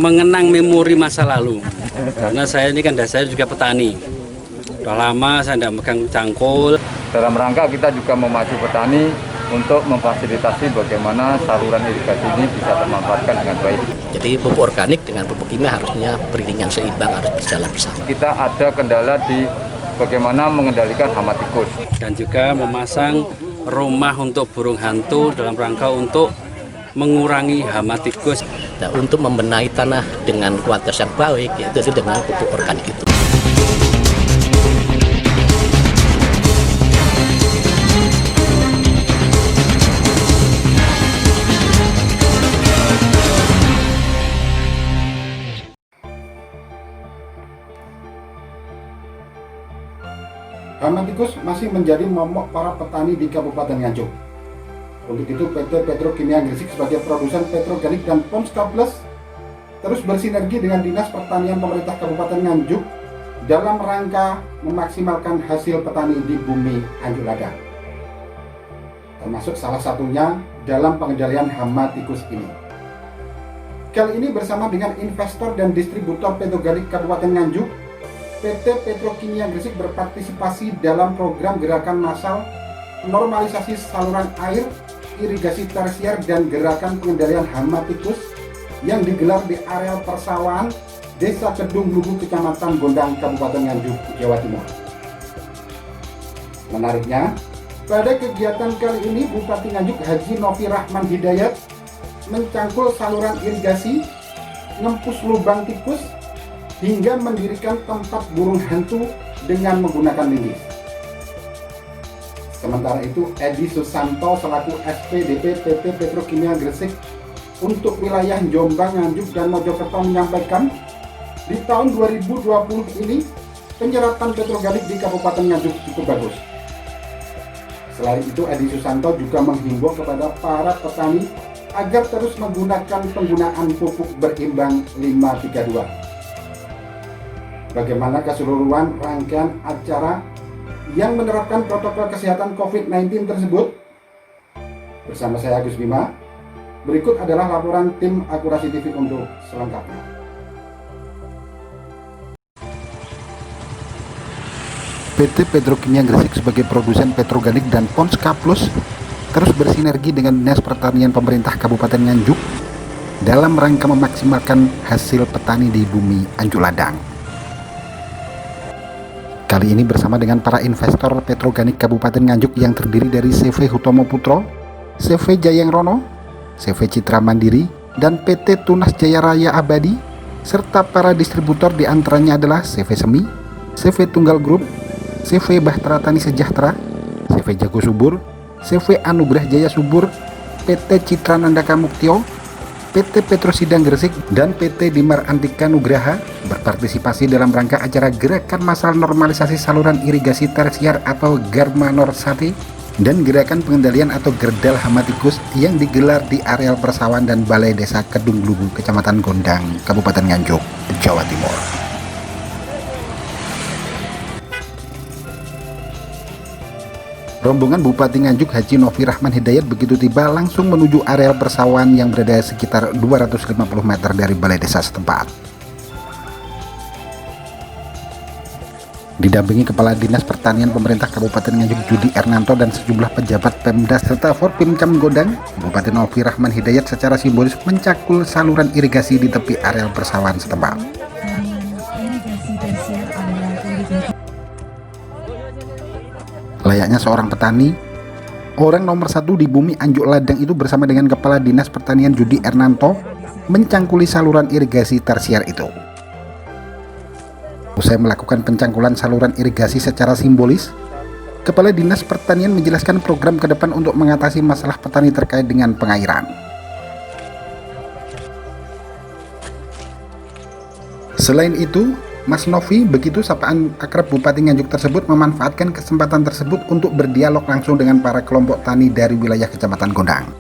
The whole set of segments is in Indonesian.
mengenang memori masa lalu. Karena saya ini kan dasarnya juga petani. Udah lama saya tidak megang cangkul. Dalam rangka kita juga memacu petani untuk memfasilitasi bagaimana saluran irigasi ini bisa termanfaatkan dengan baik. Jadi pupuk organik dengan pupuk kimia harusnya beriringan seimbang, harus berjalan bersama. Kita ada kendala di bagaimana mengendalikan hama tikus. Dan juga memasang rumah untuk burung hantu dalam rangka untuk mengurangi hama tikus. Nah, untuk membenahi tanah dengan kualitas yang baik, yaitu dengan pupuk organik itu. Hama tikus masih menjadi momok para petani di Kabupaten Nganjuk. Untuk itu PT Petrokimia Gresik sebagai produsen petroganik dan Pons K+ terus bersinergi dengan Dinas Pertanian Pemerintah Kabupaten Nganjuk dalam rangka memaksimalkan hasil petani di bumi Anjuk Ladang. Termasuk salah satunya dalam pengendalian hama tikus ini. Kali ini bersama dengan investor dan distributor petroganik Kabupaten Nganjuk, PT Petrokimia Gresik berpartisipasi dalam program gerakan massal normalisasi saluran air, irigasi tersier dan gerakan pengendalian hama tikus yang digelar di areal persawahan Desa Kedung Lugu, Kecamatan Gondang, Kabupaten Nganjuk, Jawa Timur. Menariknya, pada kegiatan kali ini Bupati Nganjuk Haji Novi Rahman Hidayat mencangkul saluran irigasi, ngempus lubang tikus, hingga mendirikan tempat burung hantu dengan menggunakan lingis. Sementara itu, Edi Susanto selaku SPDP PT Petrokimia Gresik untuk wilayah Jombang, Nganjuk, dan Mojokerto menyampaikan, di tahun 2020 ini penyerapan petroganik di Kabupaten Nganjuk cukup bagus. Selain itu, Edi Susanto juga menghimbau kepada para petani agar terus menggunakan penggunaan pupuk berimbang 532. Bagaimana keseluruhan rangkaian acara yang menerapkan protokol kesehatan COVID-19 tersebut? Bersama saya Agus Bima, berikut adalah laporan tim Akurasi TV untuk selengkapnya. PT Petrokimia Gresik sebagai produsen petroganik dan Pons K+ terus bersinergi dengan Dinas Pertanian Pemerintah Kabupaten Nganjuk dalam rangka memaksimalkan hasil petani di bumi Anjuk Ladang. Kali ini bersama dengan para investor petroganik Kabupaten Nganjuk yang terdiri dari CV Hutomo Putro, CV Jayang Rono, CV Citra Mandiri, dan PT Tunas Jaya Raya Abadi, serta para distributor diantaranya adalah CV Semi, CV Tunggal Group, CV Bahtera Tani Sejahtera, CV Jago Subur, CV Anugrah Jaya Subur, PT Citra Nandaka Muktio, PT Petrosidang Gresik, dan PT Dimar Antika Nugraha berpartisipasi dalam rangka acara gerakan massal normalisasi saluran irigasi tersier atau Garmanorsati dan gerakan pengendalian atau gerdal hama tikus yang digelar di areal persawahan dan Balai Desa Kedung Lugu, Kecamatan Gondang, Kabupaten Nganjuk, Jawa Timur. Rombongan Bupati Nganjuk Haji Novi Rahman Hidayat begitu tiba langsung menuju areal persawahan yang berada sekitar 250 meter dari balai desa setempat. Didampingi Kepala Dinas Pertanian Pemerintah Kabupaten Nganjuk Judi Ernanto dan sejumlah pejabat Pemda serta Forpimcam Gondang, Bupati Novi Rahman Hidayat secara simbolis mencakul saluran irigasi di tepi areal persawahan setempat. Layaknya seorang petani, orang nomor satu di bumi Anjuk Ladang itu bersama dengan Kepala Dinas Pertanian Judi Ernanto mencangkuli saluran irigasi tersier itu. Usai melakukan pencangkulan saluran irigasi secara simbolis, Kepala Dinas Pertanian menjelaskan program ke depan untuk mengatasi masalah petani terkait dengan pengairan. Selain itu, Mas Novi, begitu sapaan akrab Bupati Nganjuk tersebut, memanfaatkan kesempatan tersebut untuk berdialog langsung dengan para kelompok tani dari wilayah Kecamatan Gondang.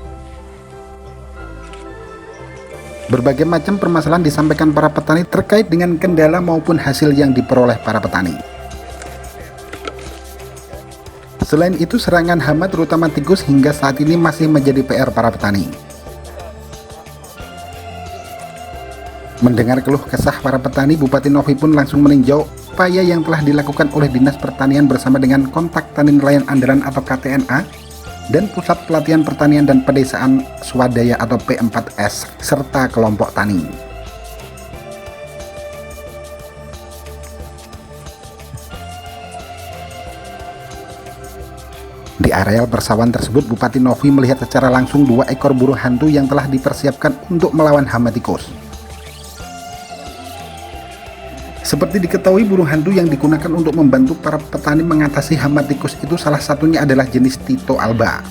Berbagai macam permasalahan disampaikan para petani terkait dengan kendala maupun hasil yang diperoleh para petani. Selain itu, serangan hama terutama tikus hingga saat ini masih menjadi PR para petani. Mendengar keluh kesah para petani, Bupati Novi pun langsung meninjau upaya yang telah dilakukan oleh Dinas Pertanian bersama dengan Kontak Tani Nelayan Andalan atau KTNA dan Pusat Pelatihan Pertanian dan Pedesaan Swadaya atau P4S serta kelompok tani. Di areal persawahan tersebut, Bupati Novi melihat secara langsung 2 ekor burung hantu yang telah dipersiapkan untuk melawan hama tikus. Seperti diketahui, burung hantu yang digunakan untuk membantu para petani mengatasi hama tikus itu salah satunya adalah jenis Tito alba.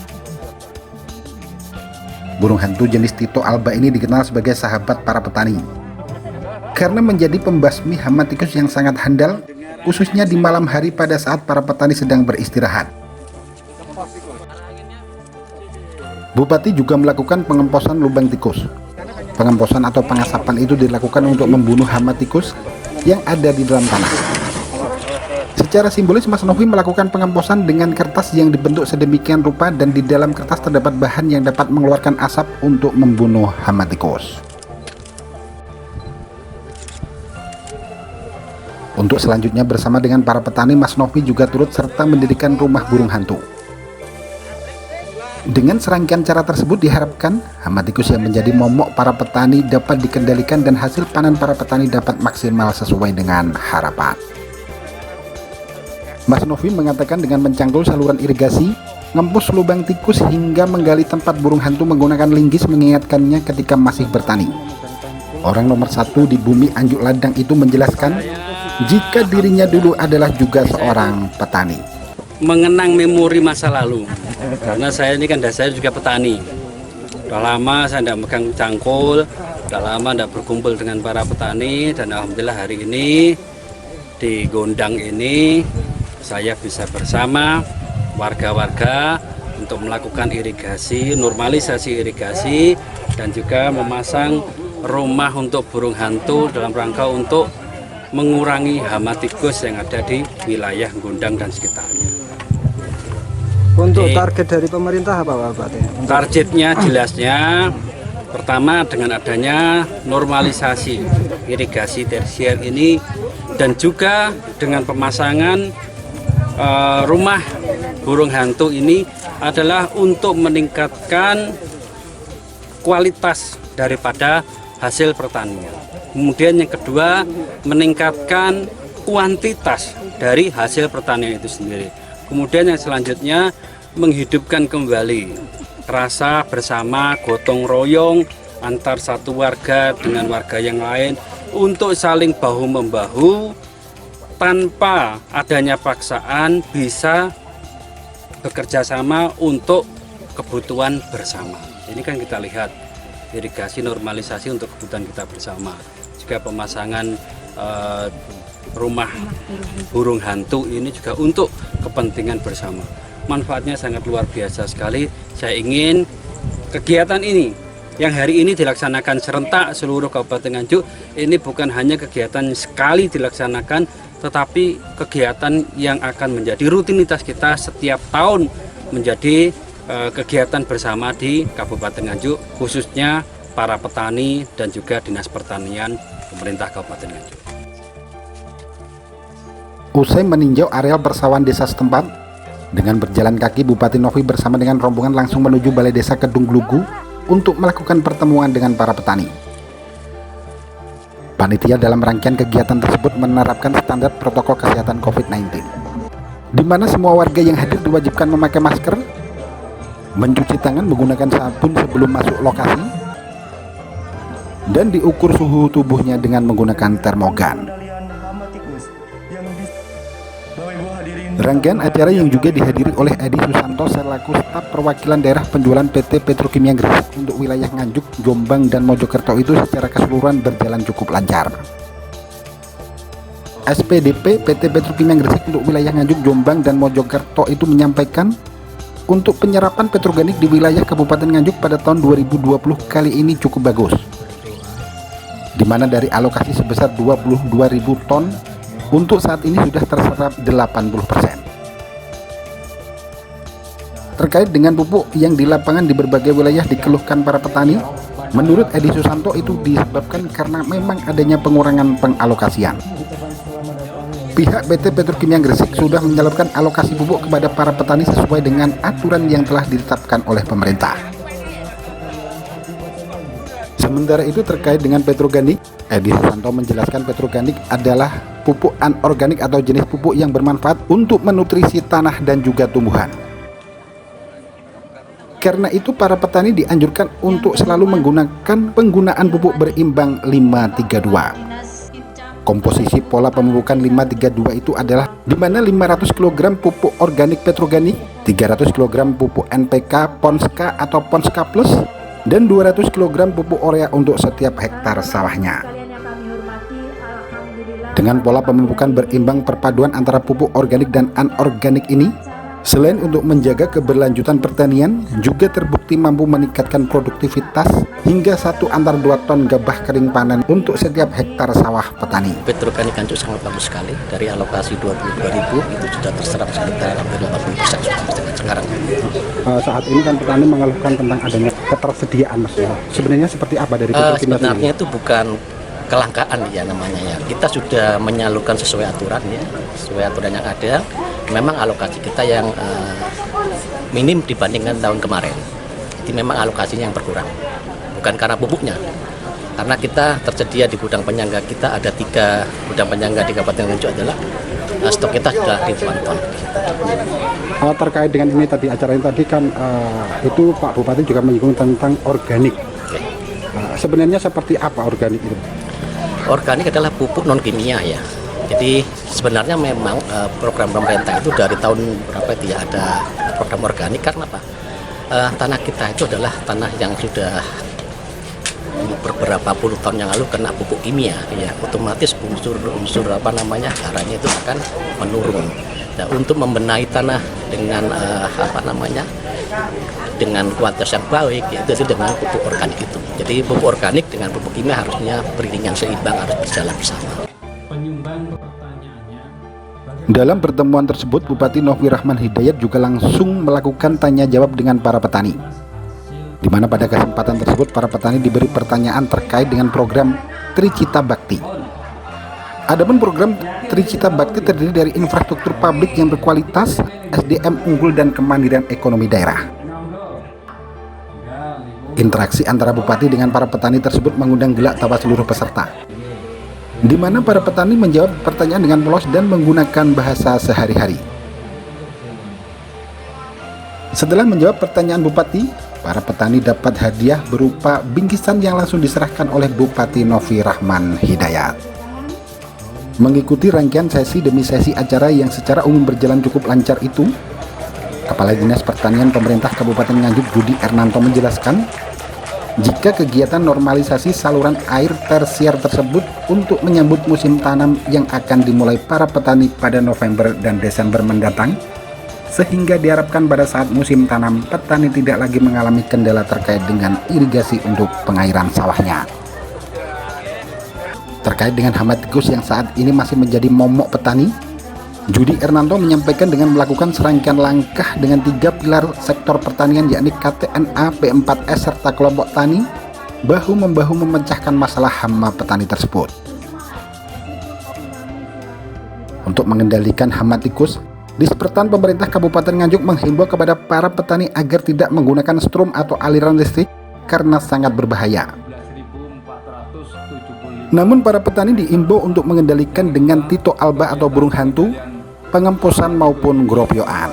Burung hantu jenis Tito alba ini dikenal sebagai sahabat para petani karena menjadi pembasmi hama tikus yang sangat handal, khususnya di malam hari pada saat para petani sedang beristirahat. Bupati juga melakukan pengemposan lubang tikus. Pengemposan atau pengasapan itu dilakukan untuk membunuh hama tikus yang ada di dalam tanah. Secara simbolis, Mas Novi melakukan pengemposan dengan kertas yang dibentuk sedemikian rupa dan di dalam kertas terdapat bahan yang dapat mengeluarkan asap untuk membunuh hama tikus. Untuk selanjutnya bersama dengan para petani, Mas Novi juga turut serta mendirikan rumah burung hantu. Dengan serangkaian cara tersebut diharapkan hama tikus yang menjadi momok para petani dapat dikendalikan dan hasil panen para petani dapat maksimal sesuai dengan harapan. Mas Novi mengatakan dengan mencangkul saluran irigasi, ngempus lubang tikus hingga menggali tempat burung hantu menggunakan linggis mengingatkannya ketika masih bertani. Orang nomor 1 di bumi Anjuk Ladang itu menjelaskan jika dirinya dulu adalah juga seorang petani. Mengenang memori masa lalu, karena saya ini kan saya juga petani. Udah lama saya tidak megang cangkul, udah lama tidak berkumpul dengan para petani, dan alhamdulillah hari ini di Gondang ini saya bisa bersama warga-warga untuk melakukan irigasi, normalisasi irigasi, dan juga memasang rumah untuk burung hantu dalam rangka untuk mengurangi hama tikus yang ada di wilayah Gondang dan sekitarnya. Untuk target dari pemerintah apa Pak? Targetnya jelasnya pertama dengan adanya normalisasi irigasi tersier ini dan juga dengan pemasangan rumah burung hantu ini adalah untuk meningkatkan kualitas daripada hasil pertanian. Kemudian yang kedua, meningkatkan kuantitas dari hasil pertanian itu sendiri. Kemudian yang selanjutnya, menghidupkan kembali rasa bersama gotong royong antar satu warga dengan warga yang lain untuk saling bahu-membahu tanpa adanya paksaan, bisa bekerja sama untuk kebutuhan bersama. Ini kan kita lihat irigasi normalisasi untuk kebutuhan kita bersama. Juga pemasangan rumah burung hantu ini juga untuk kepentingan bersama. Manfaatnya sangat luar biasa sekali. Saya ingin kegiatan ini yang hari ini dilaksanakan serentak seluruh Kabupaten Nganjuk, ini bukan hanya kegiatan sekali dilaksanakan, tetapi kegiatan yang akan menjadi rutinitas kita setiap tahun, menjadi kegiatan bersama di Kabupaten Nganjuk, khususnya para petani dan juga Dinas Pertanian pemerintah Kabupaten Nganjuk. Usai meninjau areal persawahan desa setempat, dengan berjalan kaki Bupati Novi bersama dengan rombongan langsung menuju Balai Desa Kedung Glugu untuk melakukan pertemuan dengan para petani. Panitia dalam rangkaian kegiatan tersebut menerapkan standar protokol kesehatan COVID-19, di mana semua warga yang hadir diwajibkan memakai masker, mencuci tangan menggunakan sabun sebelum masuk lokasi, dan diukur suhu tubuhnya dengan menggunakan termogan. Rangkaian acara yang juga dihadiri oleh Edi Susanto selaku staf perwakilan daerah penjualan PT Petrokimia Gresik untuk wilayah Nganjuk, Jombang, dan Mojokerto itu secara keseluruhan berjalan cukup lancar. SPDP PT Petrokimia Gresik untuk wilayah Nganjuk, Jombang, dan Mojokerto itu menyampaikan untuk penyerapan petroorganik di wilayah Kabupaten Nganjuk pada tahun 2020 kali ini cukup bagus, di mana dari alokasi sebesar 22.000 ton untuk saat ini sudah terserap 80%. Terkait dengan pupuk yang di lapangan di berbagai wilayah dikeluhkan para petani, Menurut Edi Susanto itu disebabkan karena memang adanya pengurangan pengalokasian. Pihak PT Petrokimia Gresik sudah menyalurkan alokasi pupuk kepada para petani sesuai dengan aturan yang telah ditetapkan oleh pemerintah. Sementara itu terkait dengan petroganik, Edi Susanto menjelaskan petroganik adalah pupuk anorganik atau jenis pupuk yang bermanfaat untuk menutrisi tanah dan juga tumbuhan. Karena itu para petani dianjurkan untuk selalu menggunakan penggunaan pupuk berimbang 532. Komposisi pola pemupukan 532 itu adalah di mana 500 kg pupuk organik petroganik, 300 kg pupuk NPK, Ponska atau Ponska Plus, dan 200 kg pupuk urea untuk setiap hektar sawahnya. Dengan pola pemupukan berimbang perpaduan antara pupuk organik dan anorganik ini, selain untuk menjaga keberlanjutan pertanian, juga terbukti mampu meningkatkan produktivitas hingga 1/2 ton gabah kering panen untuk setiap hektar sawah petani. Petroganik Nganjuk sangat bagus sekali. Dari alokasi 22.000 itu sudah terserap sekitar hampir 80% sampai sekarang. Saat ini kan petani mengeluhkan tentang adanya ketersediaan, Mas. Sebenarnya seperti apa dari Petrokimia? Sebenarnya itu bukan kelangkaan ya namanya ya. Kita sudah menyalurkan sesuai aturan ya, sesuai aturan yang ada. Memang alokasi kita yang minim dibandingkan tahun kemarin. Jadi memang alokasinya yang berkurang. Bukan karena pupuknya. Karena kita tersedia di gudang penyangga kita ada 3 gudang penyangga di Kabupaten Nganjuk adalah stok kita sudah ribuan ton. Terkait dengan ini tadi acara ini tadi kan itu Pak Bupati juga menyinggung tentang organik. Sebenarnya seperti apa organik itu? Organik adalah pupuk non kimia ya. Jadi sebenarnya memang program pemerintah itu dari tahun berapa itu ya ada program organik karena apa? Tanah kita itu adalah tanah yang sudah beberapa puluh tahun yang lalu kena pupuk kimia ya, otomatis unsur apa namanya haranya itu akan menurun. Nah, untuk membenahi tanah dengan dengan kualitas yang baik yaitu dengan pupuk organik itu. Jadi pupuk organik dengan pupuk kimia harusnya beriringan seimbang, harus berjalan bersama. Dalam pertemuan tersebut, Bupati Novi Rahman Hidayat juga langsung melakukan tanya jawab dengan para petani, di mana pada kesempatan tersebut para petani diberi pertanyaan terkait dengan program Tricita Bakti. Adapun program Tricita Bakti terdiri dari infrastruktur publik yang berkualitas, SDM unggul dan kemandirian ekonomi daerah. Interaksi antara Bupati dengan para petani tersebut mengundang gelak tawa seluruh peserta, di mana para petani menjawab pertanyaan dengan polos dan menggunakan bahasa sehari-hari. Setelah menjawab pertanyaan Bupati, para petani dapat hadiah berupa bingkisan yang langsung diserahkan oleh Bupati Novi Rahman Hidayat. Mengikuti rangkaian sesi demi sesi acara yang secara umum berjalan cukup lancar itu, Kepala Dinas Pertanian Pemerintah Kabupaten Nganjuk Budi Ernanto menjelaskan, jika kegiatan normalisasi saluran air tersier tersebut untuk menyambut musim tanam yang akan dimulai para petani pada November dan Desember mendatang, sehingga diharapkan pada saat musim tanam petani tidak lagi mengalami kendala terkait dengan irigasi untuk pengairan sawahnya. Terkait dengan hama tikus yang saat ini masih menjadi momok petani, Budi Ernanto menyampaikan dengan melakukan serangkaian langkah dengan 3 pilar sektor pertanian yakni KTNA, P4S serta kelompok tani bahu-membahu memecahkan masalah hama petani tersebut. Untuk mengendalikan hama tikus, Dispertan pemerintah Kabupaten Nganjuk menghimbau kepada para petani agar tidak menggunakan strum atau aliran listrik karena sangat berbahaya. Namun para petani diimbau untuk mengendalikan dengan tito alba atau burung hantu, pengemposan maupun gropioan.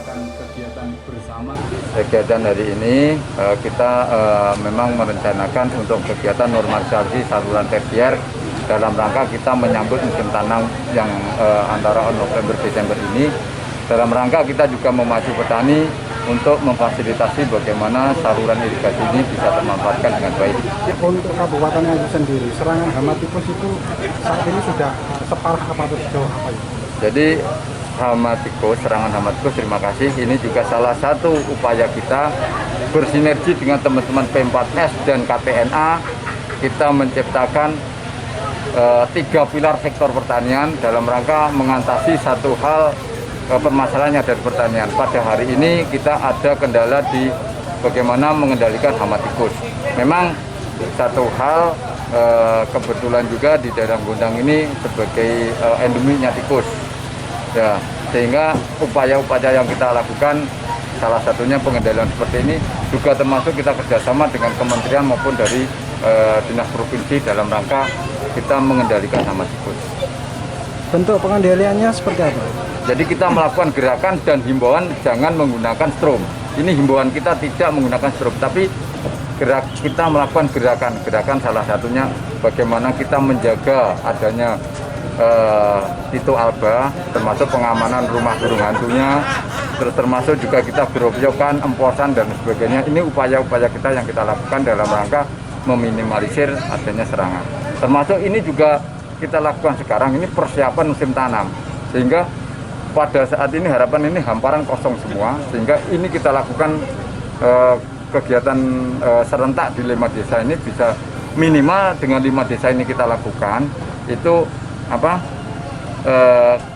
Kegiatan hari ini kita memang merencanakan untuk kegiatan normalisasi saluran tersier dalam rangka kita menyambut musim tanam yang antara November-Desember ini. Dalam rangka kita juga memacu petani untuk memfasilitasi bagaimana saluran irigasi ini bisa termanfaatkan dengan baik. Untuk Kabupaten Nganjuk sendiri, serangan hama tikus itu saat ini sudah separah apa atau sejauh apa ya? Jadi serangan hama tikus, terima kasih. Ini juga salah satu upaya kita bersinergi dengan teman-teman P4S dan KTNA. Kita menciptakan 3 pilar sektor pertanian dalam rangka mengatasi satu hal permasalahannya dari pertanian. Pada hari ini kita ada kendala di bagaimana mengendalikan hama tikus. Memang satu hal, kebetulan juga di daerah Gondang ini sebagai endemiknya tikus, ya, sehingga upaya-upaya yang kita lakukan salah satunya pengendalian seperti ini juga termasuk kita kerjasama dengan kementerian maupun dari dinas provinsi dalam rangka kita mengendalikan hama tikus. Bentuk pengendaliannya seperti apa? Jadi kita melakukan gerakan dan himbauan jangan menggunakan strom. Ini himbauan kita tidak menggunakan strom, tapi kita melakukan gerakan salah satunya bagaimana kita menjaga adanya Tito Alba, termasuk pengamanan rumah burung hantunya, terus termasuk juga kita gerobokan, emposan dan sebagainya. Ini upaya-upaya kita yang kita lakukan dalam rangka meminimalisir adanya serangan. Termasuk ini juga kita lakukan sekarang, ini persiapan musim tanam, sehingga pada saat ini harapan ini hamparan kosong semua, sehingga ini kita lakukan kegiatan serentak di 5 desa ini bisa minimal dengan 5 desa ini kita lakukan itu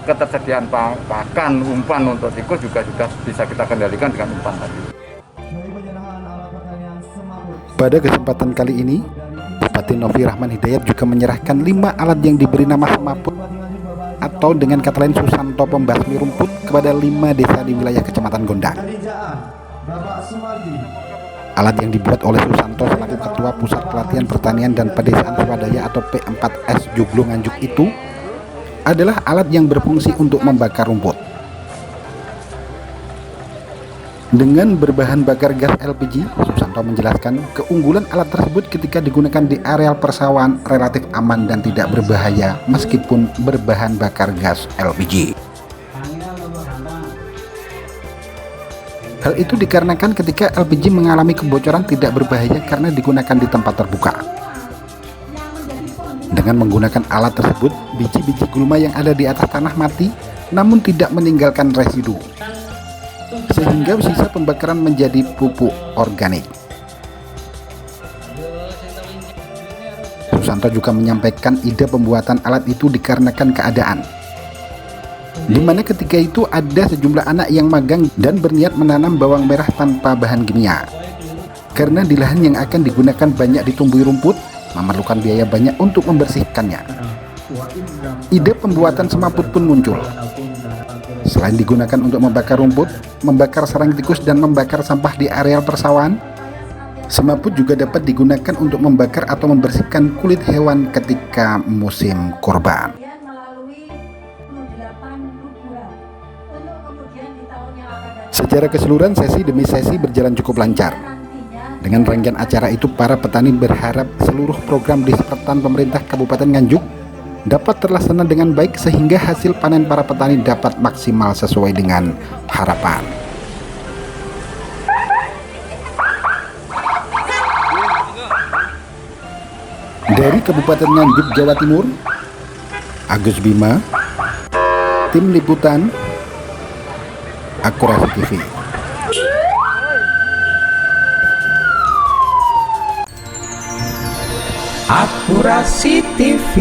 ketersediaan pakan umpan untuk tikus juga sudah bisa kita kendalikan dengan umpan tadi. Pada kesempatan kali ini, Bupati Novi Rahman Hidayat juga menyerahkan 5 alat yang diberi nama semaput atau dengan kata lain Susanto pembasmi rumput kepada 5 desa di wilayah Kecamatan Gondang. Alat yang dibuat oleh Susanto selaku Ketua Pusat Pelatihan Pertanian dan Pedesaan Swadaya atau P4S Joglo Nganjuk itu adalah alat yang berfungsi untuk membakar rumput. Dengan berbahan bakar gas LPG, Susanto menjelaskan keunggulan alat tersebut ketika digunakan di areal persawahan relatif aman dan tidak berbahaya meskipun berbahan bakar gas LPG. Hal itu dikarenakan ketika LPG mengalami kebocoran tidak berbahaya karena digunakan di tempat terbuka. Dengan menggunakan alat tersebut, biji-biji gulma yang ada di atas tanah mati namun tidak meninggalkan residu, sehingga sisa pembakaran menjadi pupuk organik. Susanto juga menyampaikan ide pembuatan alat itu dikarenakan keadaan di mana ketika itu ada sejumlah anak yang magang dan berniat menanam bawang merah tanpa bahan kimia. Karena di lahan yang akan digunakan banyak ditumbuhi rumput, memerlukan biaya banyak untuk membersihkannya. Ide pembuatan semaput pun muncul. Selain digunakan untuk membakar rumput, membakar sarang tikus dan membakar sampah di areal persawahan, semaput juga dapat digunakan untuk membakar atau membersihkan kulit hewan ketika musim kurban. Secara keseluruhan sesi demi sesi berjalan cukup lancar. Dengan rangkaian acara itu, para petani berharap seluruh program Dispertan pemerintah Kabupaten Nganjuk dapat terlaksana dengan baik sehingga hasil panen para petani dapat maksimal sesuai dengan harapan. Dari Kabupaten Nganjuk, Jawa Timur, Agus Bima, Tim Liputan, Akurasi TV. Akurasi TV.